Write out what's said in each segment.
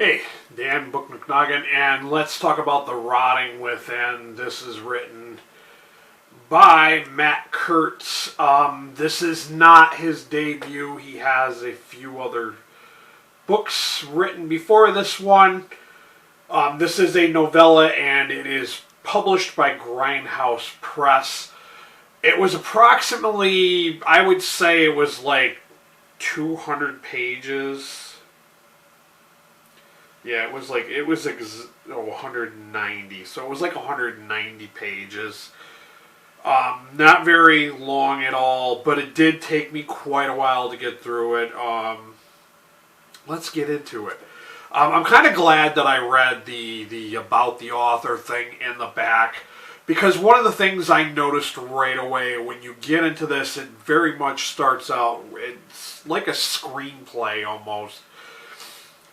Hey, Dan Book McNuggin, and let's talk about The Rotting Within. This is written by Matt Kurtz. This is not his debut. He has a few other books written before this one. This is a novella, and it is published by Grindhouse Press. It was approximately, I would say it was like 200 pages. Yeah, it was 190, so it was like 190 pages. Not very long at all, but it did take me quite a while to get through it. Let's get into it. I'm kind of glad that I read the about the author thing in the back, because one of the things I noticed right away when you get into this, it very much starts out, it's like a screenplay almost.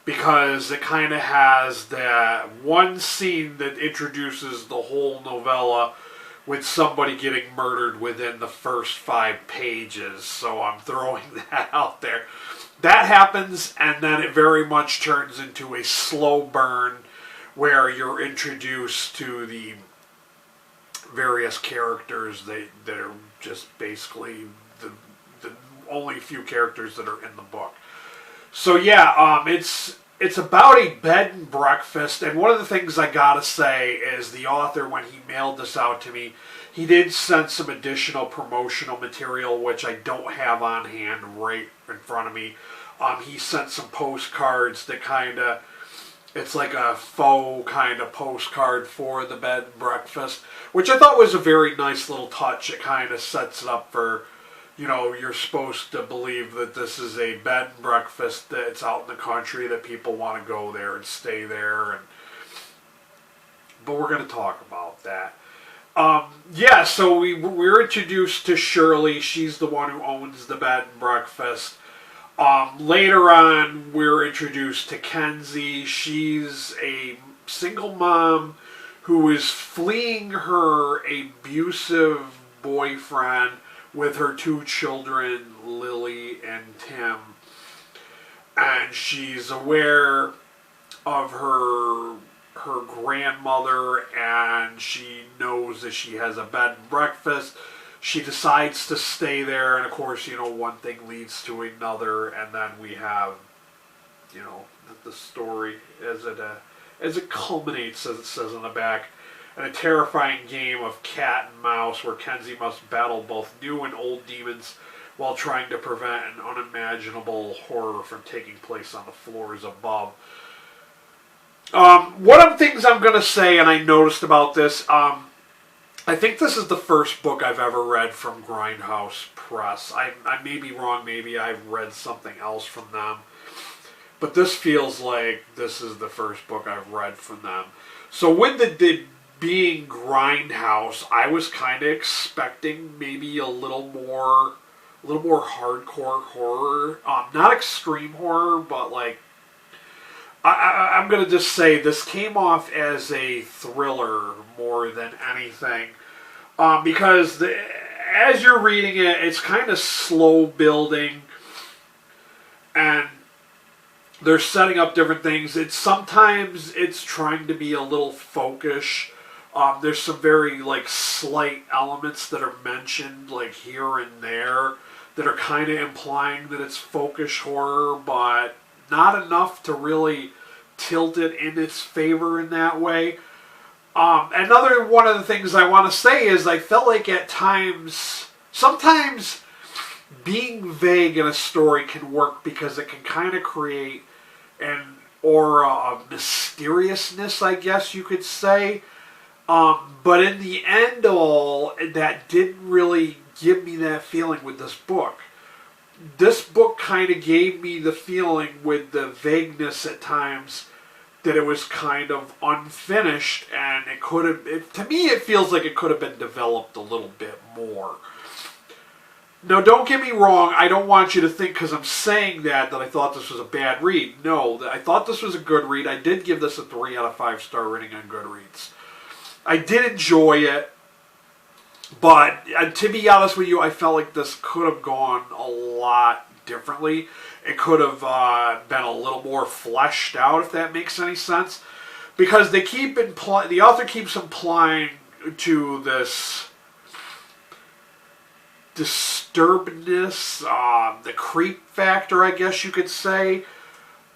Because it kind of has that one scene that introduces the whole novella with somebody getting murdered within the first 5 pages. So I'm throwing that out there. That happens, and then it very much turns into a slow burn where you're introduced to the various characters that are just basically the only few characters that are in the book. So yeah, it's about a bed and breakfast, and one of the things I gotta say is the author, when he mailed this out to me, he did send some additional promotional material, which I don't have on hand right in front of me. He sent some postcards that it's like a faux kind of postcard for the bed and breakfast, which I thought was a very nice little touch. It kind of sets it up for, you're supposed to believe that this is a bed and breakfast that's out in the country, that people want to go there and stay there. But we're going to talk about that. So we're introduced to Shirley. She's the one who owns the bed and breakfast. Later on, we're introduced to Kenzie. She's a single mom who is fleeing her abusive boyfriend with her 2 children, Lily and Tim. And she's aware of her grandmother, and she knows that she has a bed and breakfast. She decides to stay there, and of course, one thing leads to another, and then we have, the story as it culminates, as it says on the back, in a terrifying game of cat and mouse where Kenzie must battle both new and old demons while trying to prevent an unimaginable horror from taking place on the floors above. One of the things I'm going to say, and I noticed about this, I think this is the first book I've ever read from Grindhouse Press. I may be wrong, maybe I've read something else from them, but this feels like this is the first book I've read from them. So with the being Grindhouse, I was kind of expecting maybe a little more hardcore horror. Not extreme horror, but like, I'm going to just say this came off as a thriller more than anything. Because as you're reading it, it's kind of slow building, and they're setting up different things. Sometimes it's trying to be a little folkish. There's some very slight elements that are mentioned here and there that are kind of implying that it's folkish horror, but not enough to really tilt it in its favor in that way. Another one of the things I want to say is I felt like at times, sometimes being vague in a story can work because it can kind of create an aura of mysteriousness, I guess you could say. But in the end all, that didn't really give me that feeling with this book. This book kind of gave me the feeling, with the vagueness at times, that it was kind of unfinished, and to me it feels like it could have been developed a little bit more. Now, don't get me wrong, I don't want you to think because I'm saying that I thought this was a bad read. No, I thought this was a good read. I did give this a 3 out of 5 star rating on Goodreads. I did enjoy it, but to be honest with you, I felt like this could have gone a lot differently. it could have been a little more fleshed out, if that makes any sense. Because the author keeps implying to this disturbedness, the creep factor, I guess you could say,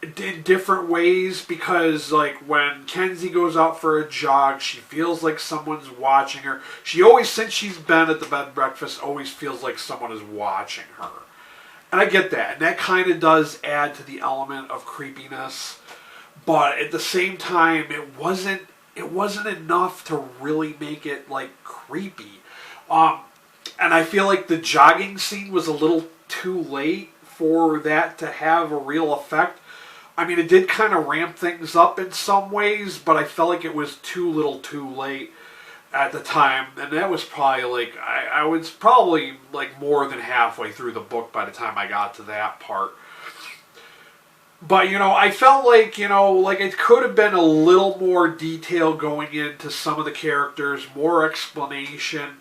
in different ways. Because, like, when Kenzie goes out for a jog, she feels like someone's watching her. She always, since she's been at the bed and breakfast, always feels like someone is watching her. And I get that. And that kind of does add to the element of creepiness. But at the same time, it wasn't enough to really make it, like, creepy. And I feel like the jogging scene was a little too late for that to have a real effect. I mean, it did kind of ramp things up in some ways, but I felt like it was too little too late at the time. And that was probably, like, I was probably, like, more than halfway through the book by the time I got to that part. But, you know, I felt like, you know, like it could have been a little more detail going into some of the characters, more explanation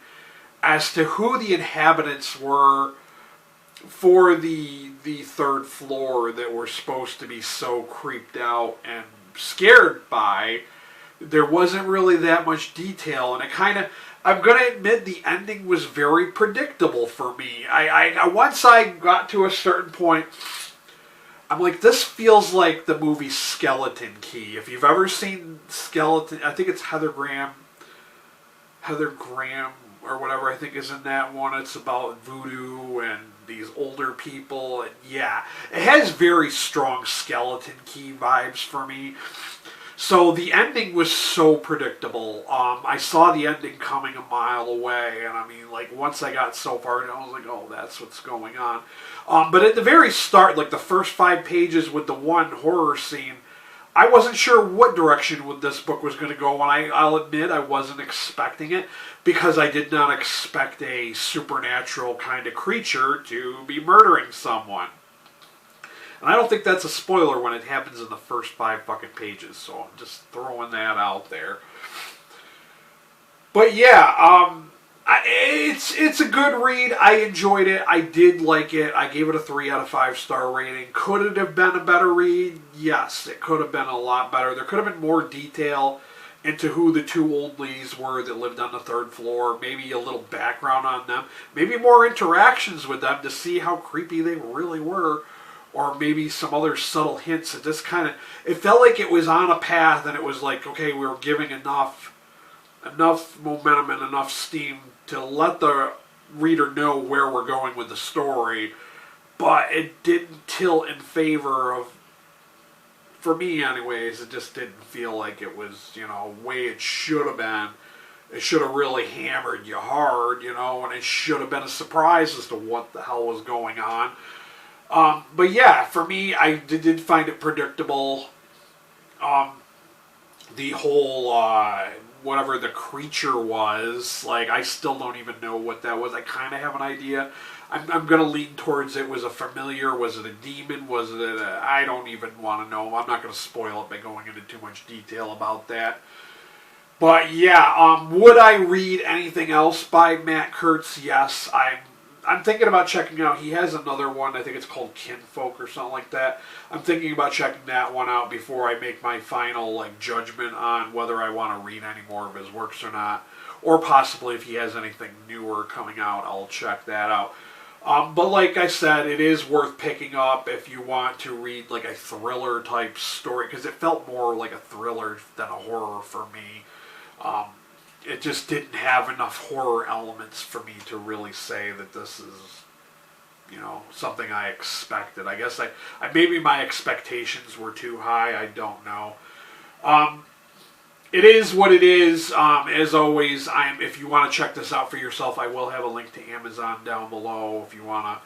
as to who the inhabitants were for the third floor that were supposed to be so creeped out and scared by. There wasn't really that much detail, and it kind of, I'm going to admit, the ending was very predictable for me. Once I got to a certain point, I'm like, this feels like the movie Skeleton Key. If you've ever seen Skeleton, I think it's Heather Graham, or whatever, I think is in that one. It's about voodoo and these older people. And yeah, it has very strong Skeleton Key vibes for me. So the ending was so predictable. I saw the ending coming a mile away, and I mean, like, once I got so far, I was like, oh, that's what's going on. But at the very start, like the first 5 pages with the one horror scene, I wasn't sure what direction this book was going to go, and I'll admit I wasn't expecting it, because I did not expect a supernatural kind of creature to be murdering someone. And I don't think that's a spoiler when it happens in the first 5 fucking pages, so I'm just throwing that out there. But yeah, it's a good read. I enjoyed it. I did like it. I gave it a 3 out of 5 star rating. Could it have been a better read? Yes, it could have been a lot better. There could have been more detail into who the 2 old ladies were that lived on the 3rd floor. Maybe a little background on them. Maybe more interactions with them to see how creepy they really were. Or maybe some other subtle hints. It just kind of, it felt like it was on a path, and it was like, okay, we were giving enough momentum and enough steam to let the reader know where we're going with the story, but it didn't tilt in favor of, for me anyways, it just didn't feel like it was, you know, the way it should have been. It should have really hammered you hard, you know, and it should have been a surprise as to what the hell was going on. But yeah, for me, I did find it predictable. The whole, whatever the creature was, like, I still don't even know what that was. I kind of have an idea. I'm going to lean towards it was a familiar, was it a demon, was it I don't even want to know. I'm not going to spoil it by going into too much detail about that. But yeah, would I read anything else by Matt Kurtz? Yes, I'm thinking about checking out. He has another one. I think it's called Kinfolk or something like that. I'm thinking about checking that one out before I make my final, like, judgment on whether I want to read any more of his works or not. Or possibly if he has anything newer coming out, I'll check that out. But like I said, it is worth picking up if you want to read like a thriller type story, because it felt more like a thriller than a horror for me. It just didn't have enough horror elements for me to really say that this is, you know, something I expected. I guess maybe my expectations were too high. I don't know. It is what it is. As always, if you want to check this out for yourself, I will have a link to Amazon down below. If you want to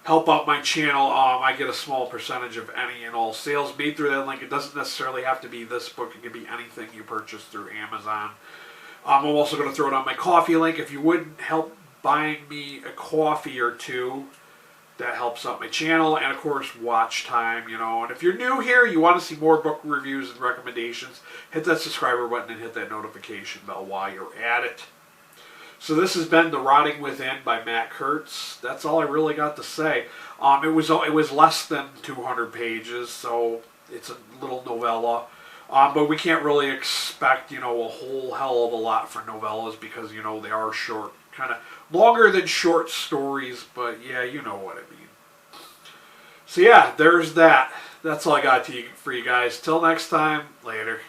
help out my channel, I get a small percentage of any and all sales made through that link. It doesn't necessarily have to be this book. It could be anything you purchase through Amazon. I'm also going to throw it on my coffee link. If you wouldn't help buying me a coffee or two, that helps out my channel. And of course, watch time, you know. And if you're new here, you want to see more book reviews and recommendations, hit that subscriber button and hit that notification bell while you're at it. So this has been The Rotting Within by Matt Kurtz. That's all I really got to say. It was less than 200 pages, so it's a little novella. But we can't really expect, a whole hell of a lot for novellas because, they are short, kind of longer than short stories, but yeah, you know what I mean. So yeah, there's that. That's all I got for you guys. Till next time, later.